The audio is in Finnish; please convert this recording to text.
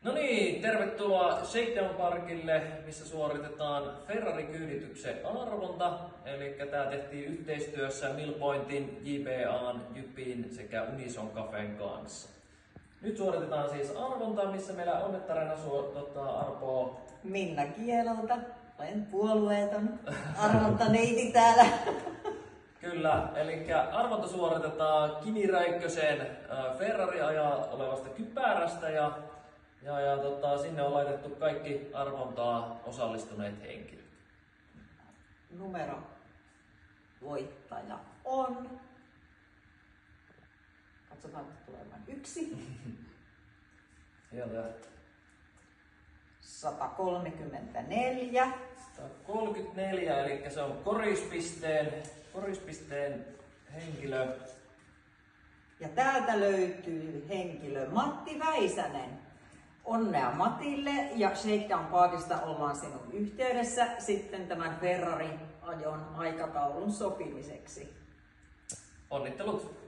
No niin, tervetuloa Shakedown Parkille, missä suoritetaan Ferrari-kyydityksen arvonta. Eli tämä tehtiin yhteistyössä Millpointin, JBA:n, Jypin sekä Unison Cafén kanssa. Nyt suoritetaan siis arvontaa, missä meillä onnettarena arpoo Minna Kielolta. Olen puolueeton arvontaneiti täällä. Kyllä, eli arvonta suoritetaan Kimi Räikkösen Ferrari-ajaa olevasta kypärästä ja sinne on laitettu kaikki arvontaa osallistuneet henkilöt. Numero voittaja on. Katsotaan, että tulee vain yksi. 134. 134, eli se on korispisteen henkilö. Ja täältä löytyy henkilö Matti Väisänen. Onnea Matille, ja Shakedown Parkista ollaan sinun yhteydessä sitten tämän Ferrari-ajon aikataulun sopimiseksi. Onnittelut!